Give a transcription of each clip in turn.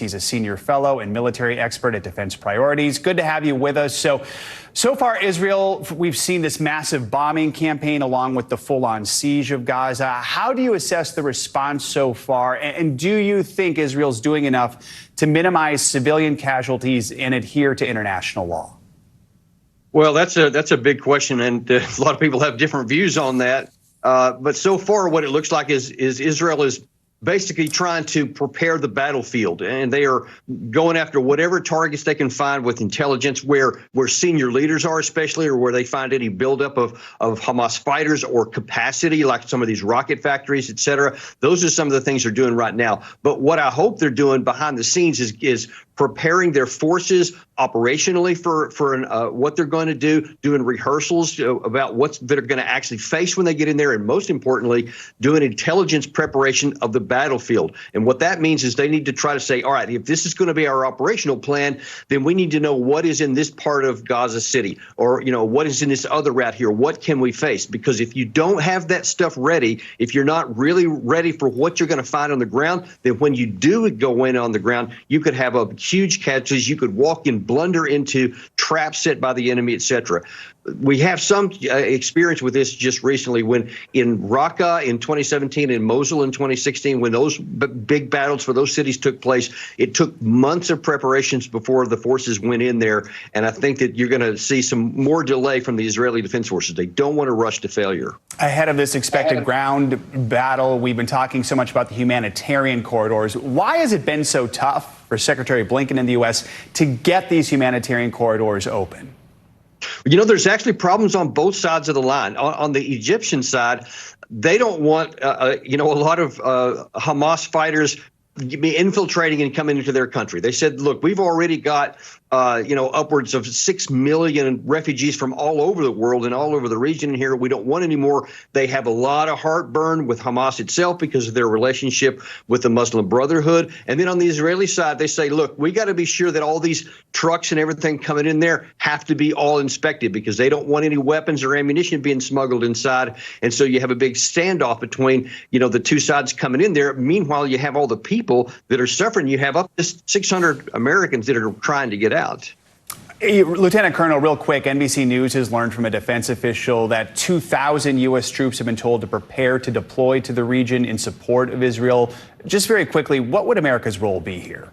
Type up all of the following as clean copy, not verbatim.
He's a senior fellow and military expert at Defense Priorities. Good to have you with us. So far, Israel, we've seen this massive bombing campaign along with the full-on siege of Gaza. How do you assess the response so far? And do you think Israel's doing enough to minimize civilian casualties and adhere to international law? Well, that's a big question, and a lot of people have different views on that. But so far, what it looks like is Israel is basically trying to prepare the battlefield, and they are going after whatever targets they can find with intelligence, where senior leaders are, especially, or where they find any buildup of Hamas fighters or capacity, like some of these rocket factories, et cetera. Those are some of the things they're doing right now. But what I hope they're doing behind the scenes is preparing their forces operationally for what they're going to do, doing rehearsals about what they're going to actually face when they get in there, and most importantly, doing intelligence preparation of the battlefield. And what that means is they need to try to say, all right, if this is going to be our operational plan, then we need to know what is in this part of Gaza City, or what is in this other route here. What can we face? Because if you don't have that stuff ready, if you're not really ready for what you're going to find on the ground, then when you do go in on the ground, you could have a huge casualties. You could walk in, blunder into traps set by the enemy, etc. We have some experience with this just recently when in Raqqa in 2017 and Mosul in 2016, when those big battles for those cities took place, it took months of preparations before the forces went in there. And I think that you're going to see some more delay from the Israeli Defense Forces. They don't want to rush to failure. Ahead of this expected ground battle, we've been talking so much about the humanitarian corridors. Why has it been so tough for Secretary Blinken in the U.S. to get these humanitarian corridors open? There's actually problems on both sides of the line. On the Egyptian side, they don't want, a lot of Hamas fighters be infiltrating and coming into their country. They said, look, we've already got, upwards of 6 million refugees from all over the world and all over the region here. We don't want any more. They have a lot of heartburn with Hamas itself because of their relationship with the Muslim Brotherhood. And then on the Israeli side, they say, look, we got to be sure that all these trucks and everything coming in there have to be all inspected because they don't want any weapons or ammunition being smuggled inside. And so you have a big standoff between, the two sides coming in there. Meanwhile, you have all the people that are suffering. You have up to 600 Americans that are trying to get out. Lieutenant Colonel, real quick, NBC News has learned from a defense official that 2,000 U.S. troops have been told to prepare to deploy to the region in support of Israel. Just very quickly, what would America's role be here?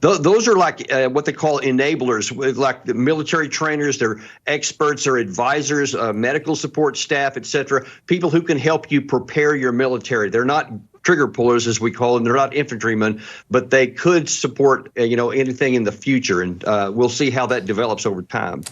Those are like what they call enablers, like the military trainers, they're experts, they're advisors, medical support staff, et cetera, people who can help you prepare your military. They're not trigger pullers, as we call them. They're not infantrymen, but they could support, anything in the future. And we'll see how that develops over time.